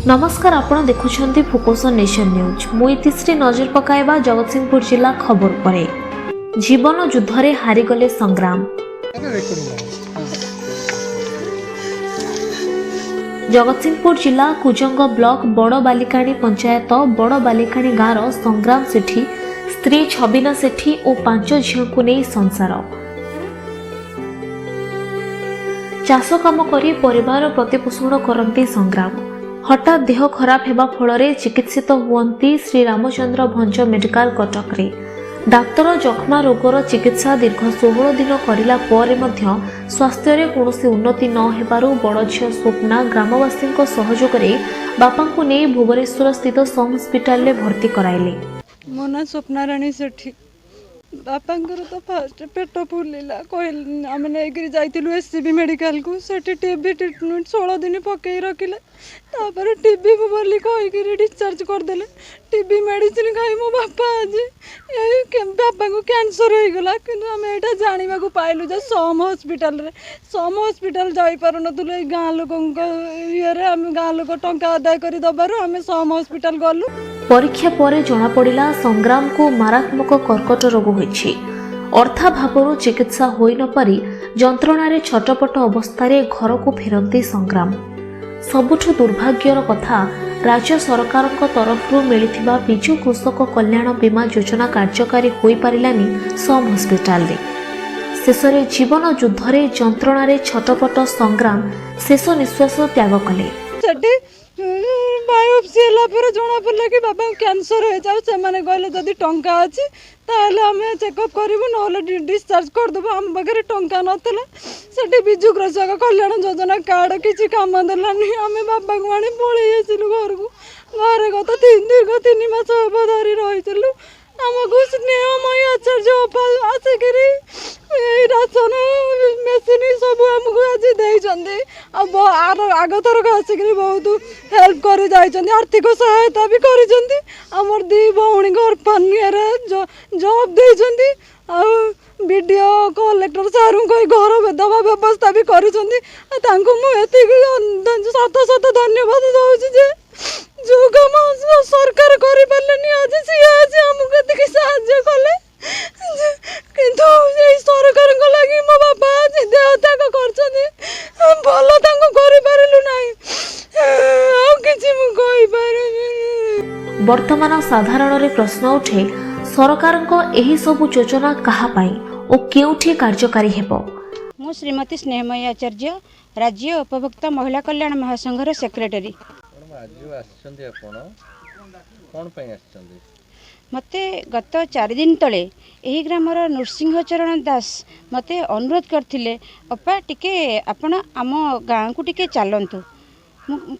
नमस्कार, आपण देखुछंती फोकसन nation news. मुईतिश्री नजर पकाइबा जगतसिंहपुर जिला खबर परे। जीवन युद्धरे हारिगले संग्राम। जगतसिंहपुर जिला कुजंग ब्लॉक बड़ बालिकाणी पंचायत बड़ बालिकाणी गाँव संग्राम सेठी, स्त्री छबिना सेठी और 5 झील को नहीं संसार। चाष काम करी परिवार प्रतिपोषण करती संग्राम। हठात देह खराब हेबा फल चिकित्सित हुअन्ती श्री रामचंद्र भंज मेडिकल कटक रे। डाक्तर जख्मा रोगर चिकित्सा दीर्घ 16 दिन करिला परे मध्य स्वास्थ्य रे कोनोसी उन्नति न हेबारु बड़ झियो स्वप्ना ग्रामवासी सहयोग रे बापा को नहीं भुवनेश्वर स्थित सम हॉस्पिटल रे भर्ती कराइले। मो ना स्वप्ना राणी सेठी बापा तो फास्ट पेट फुलिला कहले आम नहीं जाइलु एससीबी मेडिकल को सेठी टीबी ट्रीटमेंट 16 दिन पकई रखिले। तापर टीबी बोली कहीकि डिस्चार्ज करदेले। टीबी मेडिसिन खाई मो बापा आज बापा को कैंसर हो गला। किंतु आम यहाँ जाना पाइलु जे सम हॉस्पिटल जाई पार नथुलु। गाँ लोक ये आम गाँ लोक टंका आदाय कर दबार आम सम हॉस्पिटल गलु। परीक्षा पर जना पड़ा संग्राम को मारात्मक कर्कट रोग होइछि। अर्थाभाव चिकित्सा होई न पारी जंत्रणार छटपट अवस्था घर को फेरती संग्राम। सबुठु दुर्भाग्यर कथा राज्य सरकार तरफ मिलिथिबा बिजु कृषक कल्याण बीमा योजना कार्यकारी होई पारिलानी सम हॉस्पिटल रे। शेष रे जीवन युद्धरे जंत्रणार छटपट संग्राम शेष निश्वास त्याग कले। बायोप्सी जना पड़ा कि बाबा कैंसर हो जाए से कहले जदि टंका अच्छी ताहले आम चेकअप करूँ ना डिस्चार्ज करदेबू। आम पाखे टंका नाला से विजु कृषक कल्याण योजना कार्ड किसी कम देलानी। आम बाबा को आनी पलि आसलु घर को। घर गत दीर्घ 3 मास हम धरी रही आमको स्नेहमयी आचार्य आसिक राशन मेसीन सब आमको आज देते। आग थरक आसिक बहुत हेल्प कर आर्थिक सहायता भी कर। 2 भौणी अर्फान जॉब देते। वीडियो कलेक्टर सारू कही घर दवा व्यवस्था भी कर। शत धन्यवाद दूसरी जो कम सरकार कर आज सी आज आमको ये साहाଯ୍य कले। किंतु सरकार लगी मो बापा आज देह त्याग कर। वर्तमान साधारण रे प्रश्न उठे सरकार को एही सब योजना कहा पाई ओ केउठी कार्यकारी हेबो। मु श्रीमती स्नेहमयी आचार्य राज्य उपभोक्ता महिला कल्याण महासंघर सेक्रेटरी। मते गत 4 दिन तले यही ग्रामर नृसिंहचरण दास मते अनुरोध करथिले अपा टिके आपण आम गाँ को टिके चलतु।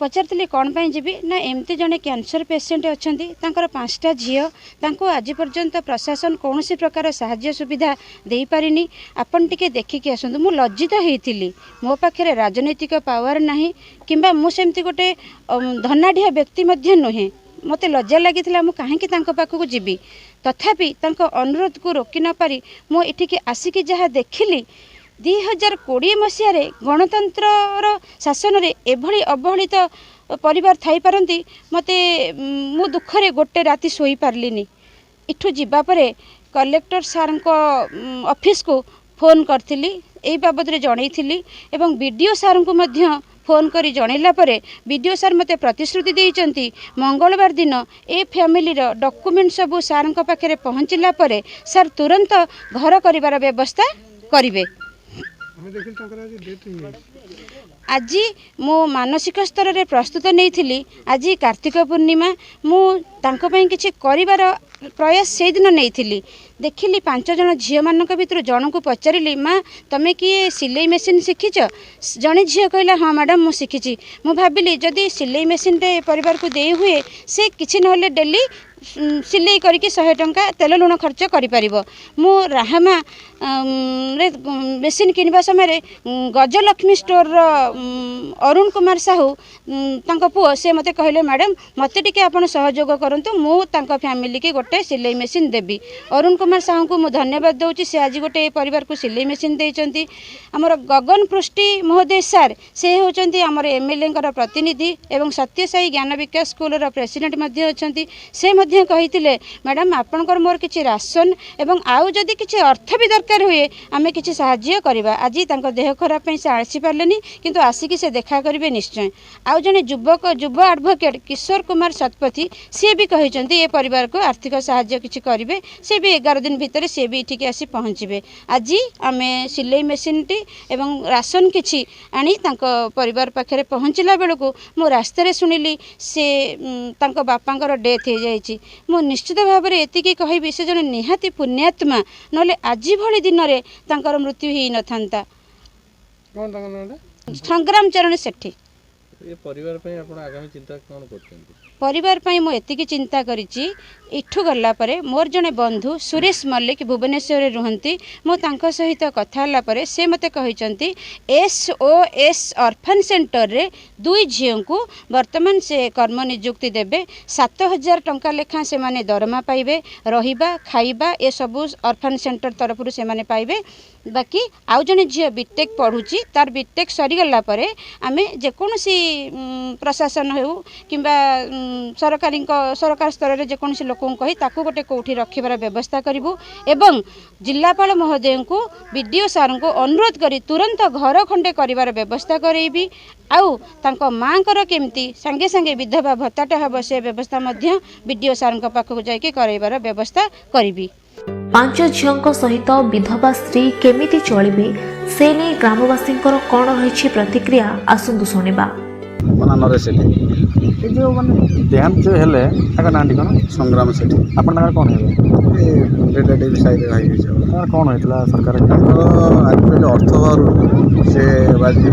पचारि कौन पाई जीवी ना एमती जड़े कैंसर पेसेंट अच्छा 5टा झील तांको आज पर्यंत प्रशासन कौन सी प्रकार साहाय्य सुविधा दे पारिनी। आपण टिके देखिकी आसतु। मु लज्जित होइतिली मो पाखे राजनैतिक पावर नाही किंबा मु सेमती गोटे धनाढ़िया व्यक्ति मध्य नुहे। मते लज्जा लगी मु कहीं पाखक जीवी तथापि अनुरोध को रोकी न पारी मु एठिके आसिकी जहाँ देखिली 2020 मसीह गणतंत्र शासन रे एभली अवहेलित परिवार थाई पारंती। मते मु दुखरे गोटे राति सोई पारलिनी। इठू जीवा परे कलेक्टर सार ऑफिस को फोन करथिली एई बाबद रे जणैथिली एवं वीडियो सार को मध्य फोन करी जनैला परे वीडियो सार मते प्रतिश्रुति देइचंती मंगलवार दिन ए फैमिली रो डॉक्यूमेंट सब सार पाखे पहुँचला परे सार तुरंत घर करिवार व्यवस्था करिवे। आज मो मानसिक स्तर रे प्रस्तुत नहीं थी। आज कार्तिक पूर्णिमा मु तांको पई किछि करिवार प्रयास से दिन नहीं थी। देखिली 5 जन झील मान भर जन को पचारि माँ तमें किए सिलाई मेसीन शिखीच। जड़े झील कहला हाँ मैडम मु शिखी। मु भाविली जदि सिलाई मेसीन टे परिवार को दे हुए से किछि नहले डेली सिलाई करके 100 टंका तेल लुण खर्च करिपारिबो। मु राहमा रे मेसिन किनिबा समय रे गजलक्ष्मी स्टोर रो अरुण कुमार साहू तांको पुओ से मते कहले मैडम मते टिके आपण सहयोग करंतु मु तांको फैमिली के गोटे सिलाई मेसिन देबी। अरुण कुमार साहू को मु धन्यवाद दउची से आज गोटे परिवार को सिलाई मेसिन देइचंती। हमर गगन पृष्टि महोदय सर से होचंती हमर एमएलए कर प्रतिनिधि एवं सत्यसाई ज्ञान विकास स्कूल रो प्रेसिडेंट मध्ये अछंती। से मध्ये कहिथिले मैडम आपनकर मोर किछि राशन एवं आउ जदि किछि अर्थ भी दरकार हुए आमे किछि सहाय्य करबा। आज तांको देह खराब पई से आसी पारलेनी किंतु आसिकी से देखा करिवे निश्चय। आउ जने युव एडवोकेट किशोर कुमार सतपथी से भी कहिचंती ए परिवार को आर्थिक सहाय्य किछि करिवे। से भी 11 दिन भितर से भी ठीक आसी पहुँचे। आज आमे सिलाई मेसिन टी एवं राशन किछि आनी तांको परिवार पाखरे पहुँचला बेलू मो रास्तार शुणिली से तांको बापांकर डेथ हो जाइए। मु निश्चित भाव में एतिकी कहबी से जने निहाती पुण्यात्मा नले आज भली दिन में तांकर मृत्यु ही न था। संग्राम चरण सेठी ये परिवार पे आपण आगामी चिंता कोन करछन्ती? परिवार पई मो एतिकी चिंता करिछि। इठू गला परे मोर जने बंधु सुरेश मल्लिक भुवनेश्वर रुहंती। मो तांको सहित कथा हला परे से मते कहिचंती SOS ऑर्फन सेंटर रे 2 झियों को वर्तमान से कर्म नियुक्ति देबे। 7000 टंका लेखा से माने दरमा पाइबे, रहिबा खाइबा ए सबु ऑर्फन सेंटर तरफ से माने पाइबे। बाकी आउ जने झियो बीटेक पढ़ुची तार बीटेक सरी गला परे आमे जे कोनसी प्रशासन हो किंबा सरकार स्तर रे जे कोनसी लोक कही ताकू गोटे कोठी रखिबार व्यवस्था करिवु एवं जिल्लापाल महोदय को बीडीओ सार को अनुरोध करी तुरंत घर खंडे करिबार व्यवस्था करेबी। आउ तांको मांकर केमती संगे संगे विधवा भत्ताटा हब से व्यवस्था मध्य बीडीओ सार पाखक जाइके करैबार व्यवस्था करिबी। 5 झियों सहित विधवा स्त्री केमिति चलिबे से नै ग्रामवासी कौन रही प्रतिक्रिया आसंतु शुणिबा। मना नरेश सेठी जो माने देहांत जो हेले ताका नांडी कोन संग्राम सेठी आपन नाम कोन हेले ए रिलेटिव साइड भाई जो तार कोन होइतला सरकार आजकल अर्थभार से बाजी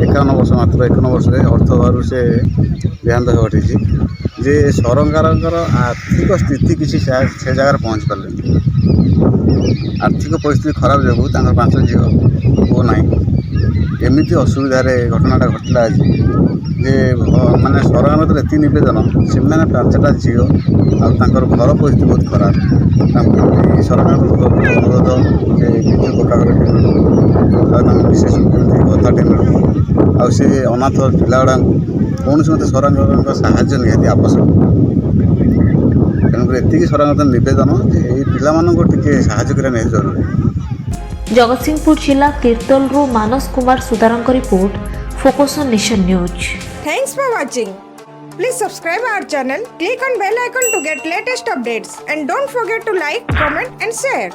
51 वर्ष मात्र 51 वर्ष रे अर्थभार से देहांत होठी जे सरकारकर आर्थिक स्थिति किसी से जगह पहुँच पारे आर्थिक परिस्थिति खराब जो 5 झील पुओ ना एमती असुविधार घटनाटा घटला आज जे माने सरकार मतलब एति नवेदन से 5टा झील आर घर परिस्थिति बहुत खराब सरकार अनुरोध से विजु पक्काघर विशेष भत्ताटे मिलू आ से अनाथ पिला गुड़ा कौन से मत सरकार साहाय्य निहाती आवश्यक। तेणुक एति सरकार नवेदन ये पिला साहाय्य करने निहाती जरूरी। जगतसिंहपुर जिला तीर्तोलरू मानस कुमार सुदारंक report focus on nation news. Thanks for watching. Please subscribe our channel, click on bell icon to get latest updates and don't forget to like, comment and share.